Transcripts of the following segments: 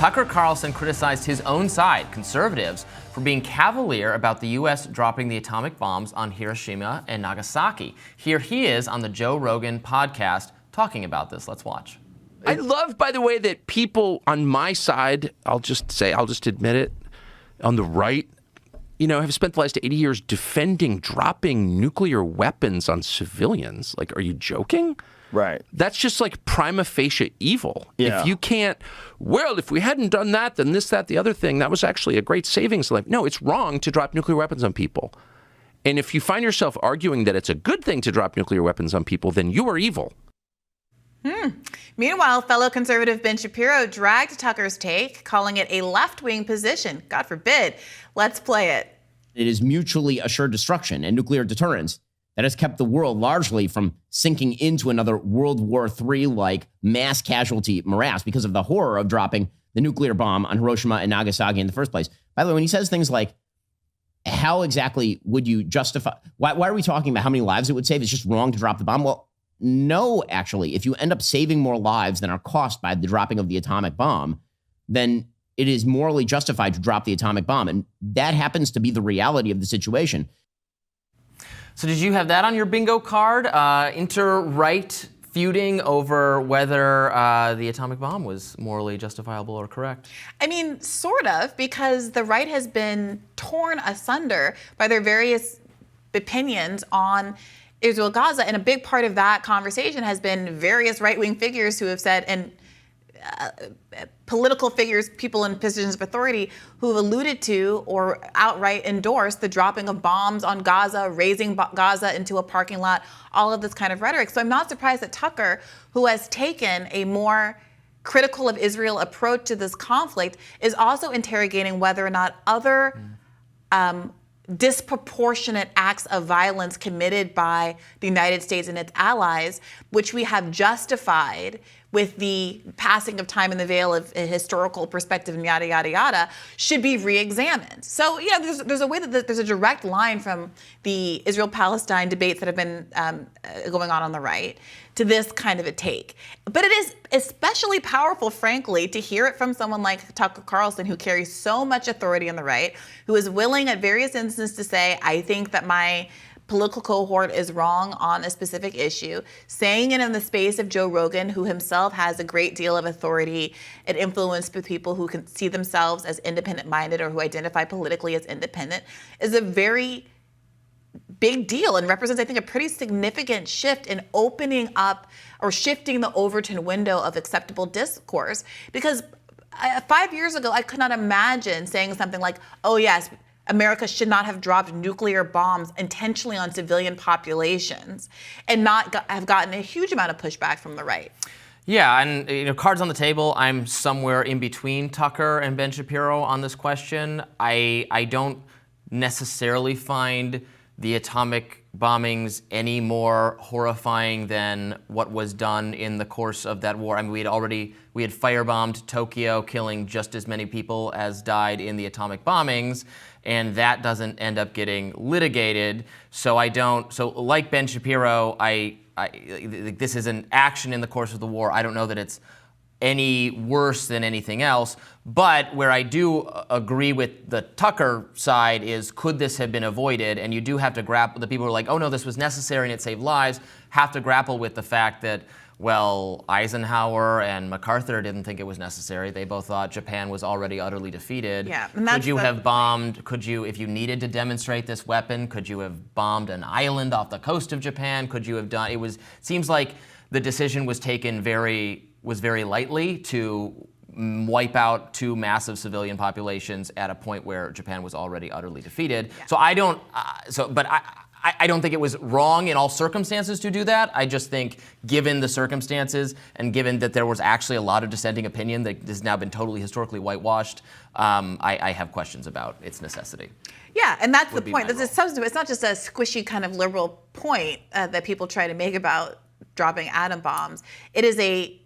Tucker Carlson criticized his own side, conservatives, for being cavalier about the U.S. dropping the atomic bombs on Hiroshima and Nagasaki. Here he is on the Joe Rogan podcast talking about this. Let's watch. I love, by the way, that people on my side, I'll just admit it, on the right, have spent the last 80 years defending dropping nuclear weapons on civilians. Like, are you joking? Right. That's just like prima facie evil. Yeah. If you can't, if we hadn't done that, then this, that, the other thing, that was actually a great savings. Like, no, it's wrong to drop nuclear weapons on people. And if you find yourself arguing that it's a good thing to drop nuclear weapons on people, then you are evil. Meanwhile, fellow conservative Ben Shapiro dragged Tucker's take, calling it a left-wing position. God forbid. Let's play it. It is mutually assured destruction and nuclear deterrence that has kept the world largely from sinking into another World War III-like mass casualty morass because of the horror of dropping the nuclear bomb on Hiroshima and Nagasaki in the first place. By the way, when he says things like, how exactly would you justify, why are we talking about how many lives it would save? It's just wrong to drop the bomb. Well, no, actually, if you end up saving more lives than are cost by the dropping of the atomic bomb, then it is morally justified to drop the atomic bomb. And that happens to be the reality of the situation. So did you have that on your bingo card? Inter-right feuding over whether the atomic bomb was morally justifiable or correct? I mean, sort of, because the right has been torn asunder by their various opinions on Israel, Gaza, and a big part of that conversation has been various right-wing figures who have said, and political figures, people in positions of authority who have alluded to or outright endorsed the dropping of bombs on Gaza, raising Gaza into a parking lot, all of this kind of rhetoric. So I'm not surprised that Tucker, who has taken a more critical of Israel approach to this conflict, is also interrogating whether or not other disproportionate acts of violence committed by the United States and its allies, which we have justified with the passing of time in the veil of a historical perspective and yada, yada, yada, should be re-examined. So, there's a way that there's a direct line from the Israel-Palestine debates that have been going on the right to this kind of a take. But it is especially powerful, frankly, to hear it from someone like Tucker Carlson, who carries so much authority on the right, who is willing at various instances to say, I think that my political cohort is wrong on a specific issue, saying it in the space of Joe Rogan, who himself has a great deal of authority and influence with people who can see themselves as independent-minded or who identify politically as independent, is a very big deal and represents, I think, a pretty significant shift in opening up or shifting the Overton window of acceptable discourse. Because 5 years ago, I could not imagine saying something like, oh, yes, America should not have dropped nuclear bombs intentionally on civilian populations and not have gotten a huge amount of pushback from the right. Yeah, and cards on the table, I'm somewhere in between Tucker and Ben Shapiro on this question. I don't necessarily find the atomic bombings any more horrifying than what was done in the course of that war. I mean, we had firebombed Tokyo, killing just as many people as died in the atomic bombings, and that doesn't end up getting litigated. So like Ben Shapiro, this is an action in the course of the war. I don't know that it's any worse than anything else. But where I do agree with the Tucker side is, could this have been avoided? And you do have to grapple, the people who are like, oh no, this was necessary and it saved lives, have to grapple with the fact that, well, Eisenhower and MacArthur didn't think it was necessary. They both thought Japan was already utterly defeated. Yeah, could you have bombed, if you needed to demonstrate this weapon, could you have bombed an island off the coast of Japan? Could you have done, seems like the decision was taken very lightly to wipe out two massive civilian populations at a point where Japan was already utterly defeated. Yeah. So I don't think it was wrong in all circumstances to do that. I just think, given the circumstances and given that there was actually a lot of dissenting opinion that has now been totally historically whitewashed, I have questions about its necessity. Yeah, and that's the point. It's not just a squishy kind of liberal point that people try to make about dropping atom bombs. It is a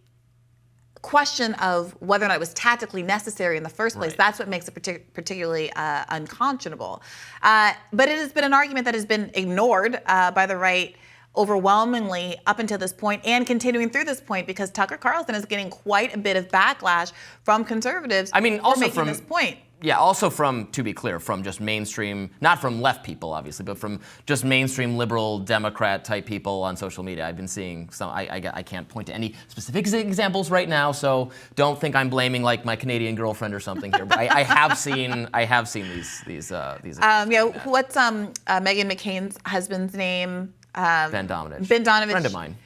question of whether or not it was tactically necessary in the first place. Right. That's what makes it particularly unconscionable. But it has been an argument that has been ignored by the right overwhelmingly up until this point and continuing through this point, because Tucker Carlson is getting quite a bit of backlash from conservatives I mean, for also making from this point. Yeah, also from, to be clear, from just mainstream, not from left people, obviously, but from just mainstream liberal Democrat type people on social media. I've been seeing some, I can't point to any specific examples right now, so don't think I'm blaming like my Canadian girlfriend or something here. But I have seen these. What's Meghan McCain's husband's name? Ben Domenech. Ben Domenech. Friend of mine.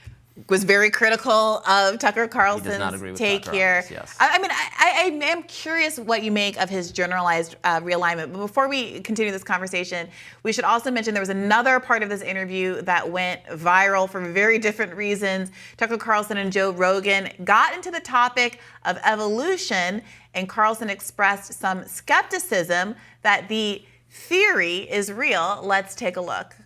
Was very critical of Tucker Carlson's take Tucker here. yes. I am curious what you make of his generalized realignment. But before we continue this conversation, we should also mention there was another part of this interview that went viral for very different reasons. Tucker Carlson and Joe Rogan got into the topic of evolution, and Carlson expressed some skepticism that the theory is real. Let's take a look.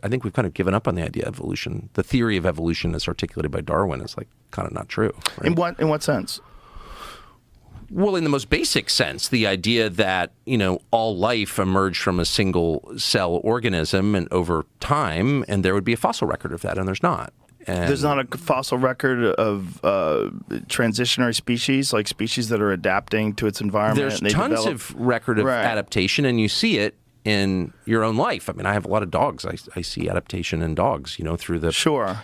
I think we've kind of given up on the idea of evolution. The theory of evolution as articulated by Darwin is like kind of not true. Right? In what sense? Well, in the most basic sense, the idea that, all life emerged from a single cell organism and over time, and there would be a fossil record of that, and there's not. And there's not a fossil record of transitionary species, like species that are adapting to its environment. There's and tons of record of adaptation, and you see it in your own life. I mean, I have a lot of dogs. I see adaptation in dogs, through the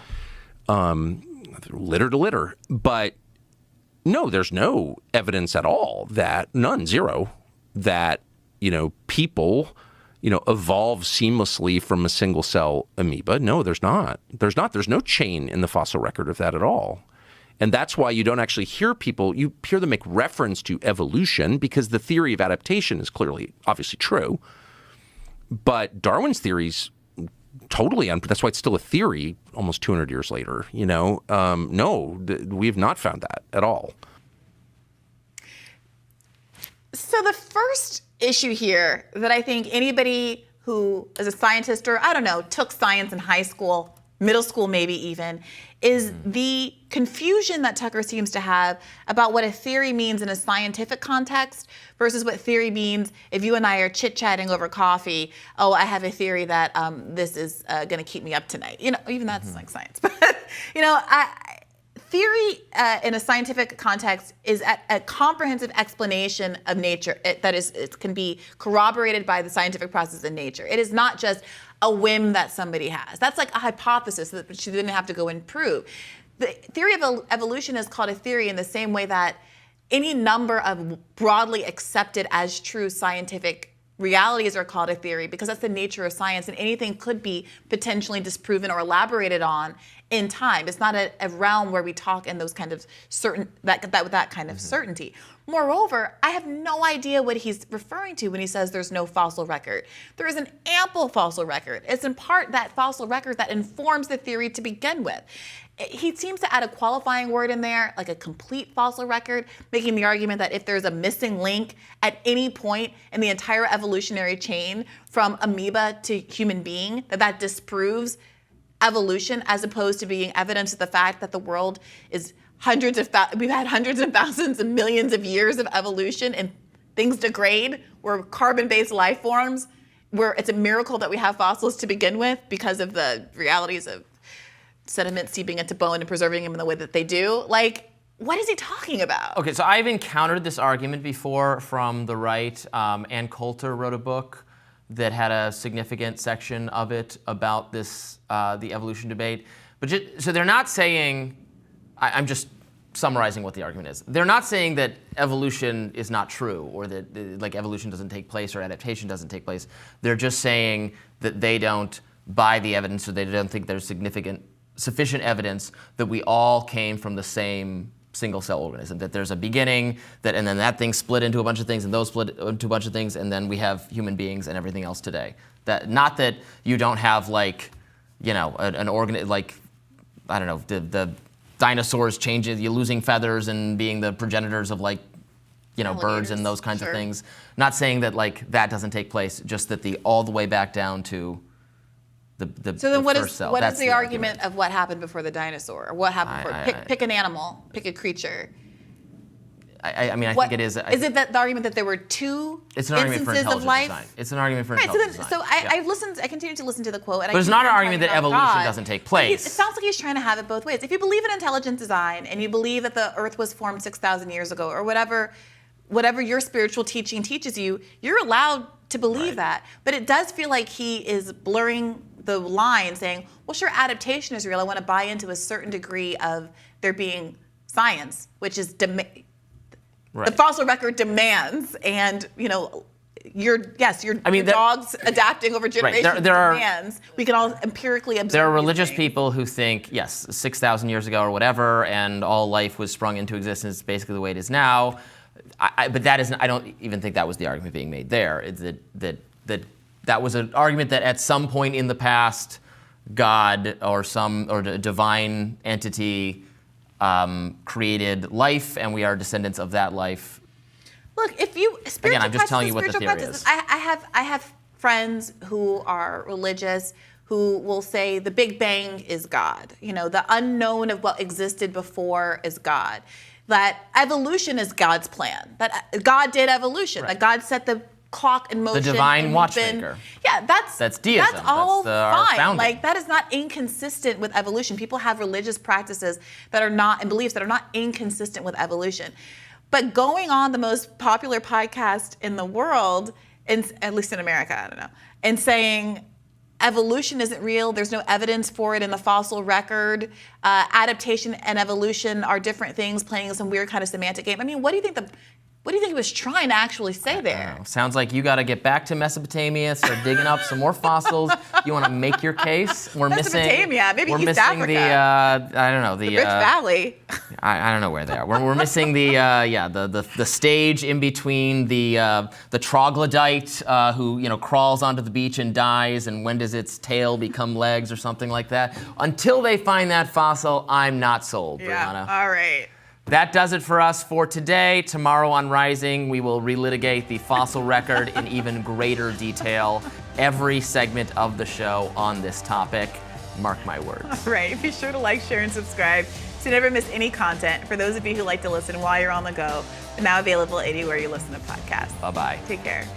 litter to litter. But no, there's no evidence at all zero, that people evolve seamlessly from a single cell amoeba. No, there's not. There's no chain in the fossil record of that at all. And that's why you don't actually hear people, you hear them make reference to evolution, because the theory of adaptation is clearly, obviously true. But Darwin's theory's totally that's why it's still a theory almost 200 years later. No, we have not found that at all. So the first issue here that I think anybody who is a scientist or, took science in high school, middle school maybe even, is the confusion that Tucker seems to have about what a theory means in a scientific context versus what theory means if you and I are chit-chatting over coffee. Oh, I have a theory that this is going to keep me up tonight. Even that's like science. But, theory in a scientific context is a comprehensive explanation of nature. It can be corroborated by the scientific process in nature. It is not just a whim that somebody has. That's like a hypothesis that she didn't have to go and prove. The theory of evolution is called a theory in the same way that any number of broadly accepted as true scientific realities are called a theory, because that's the nature of science, and anything could be potentially disproven or elaborated on in time. It's not a realm where we talk in those kind of that kind of certainty. Moreover, I have no idea what he's referring to when he says there's no fossil record. There is an ample fossil record. It's in part that fossil record that informs the theory to begin with. He seems to add a qualifying word in there, like a complete fossil record, making the argument that if there's a missing link at any point in the entire evolutionary chain from amoeba to human being, that disproves evolution, as opposed to being evidence of the fact that the world is we've had hundreds of thousands and millions of years of evolution, and things degrade. We're carbon-based life forms, where it's a miracle that we have fossils to begin with because of the realities of sediment seeping into bone and preserving them in the way that they do. Like, what is he talking about? Okay, so I've encountered this argument before from the right. Ann Coulter wrote a book that had a significant section of it about this, the evolution debate. But so they're not saying, I'm just summarizing what the argument is. They're not saying that evolution is not true, or that like evolution doesn't take place or adaptation doesn't take place. They're just saying that they don't buy the evidence, or they don't think there's sufficient evidence that we all came from the same single cell organism, that there's a beginning, and then that thing split into a bunch of things, and those split into a bunch of things, and then we have human beings and everything else today. That not that you don't have an organ, like, I don't know, the dinosaurs changes, you losing feathers and being the progenitors of birds and those kinds of things. Not saying that that doesn't take place, just that all the way back down to so then what first cell. What is the argument of what happened before the dinosaur? Or what happened before? Pick an animal, pick a creature. I mean, I think it is. Is it that the argument that there were two It's an argument for instances of intelligent life? design. It's an argument for Right. intelligent design. So I continue to listen to the quote, and But it's not an argument that evolution doesn't take place. It sounds like he's trying to have it both ways. If you believe in intelligent design and you believe that the Earth was formed 6,000 years ago, or whatever your spiritual teaching teaches you, you're allowed to believe that. But it does feel like he is blurring the line, saying, "Well, sure, adaptation is real. I want to buy into a certain degree of there being science, which is the fossil record demands, and your dog's adapting over generations demands. We can all empirically observe. There are religious people who think, yes, 6,000 years ago or whatever, and all life was sprung into existence basically the way it is now. But that isn't. I don't even think that was the argument being made there. It's that was an argument that at some point in the past, God or a divine entity created life, and we are descendants of that life. Look, if you again, I'm just telling you what the theory is. I have friends who are religious who will say the Big Bang is God. The unknown of what existed before is God. That evolution is God's plan. That God did evolution. Right. That God set the clock in motion. The divine watchmaker. That's deism. That's all our fine. founding. Like, that is not inconsistent with evolution. People have religious practices that are not, and beliefs that are not inconsistent with evolution. But going on the most popular podcast in the world, at least in America, I don't know, and saying evolution isn't real, there's no evidence for it in the fossil record, adaptation and evolution are different things, playing some weird kind of semantic game. I mean, what do you think he was trying to actually say there? Sounds like you got to get back to Mesopotamia, start digging up some more fossils. You want to make your case? Mesopotamia, maybe we're East missing Africa. The Rich Valley. I don't know where they are. We're missing the stage in between the troglodyte who crawls onto the beach and dies, and when does its tail become legs or something like that? Until they find that fossil, I'm not sold, Briahna. Yeah. All right. That does it for us for today. Tomorrow on Rising, we will relitigate the fossil record in even greater detail. Every segment of the show on this topic. Mark my words. All right. Be sure to like, share, and subscribe so you never miss any content. For those of you who like to listen while you're on the go, now available anywhere you listen to podcasts. Bye-bye. Take care.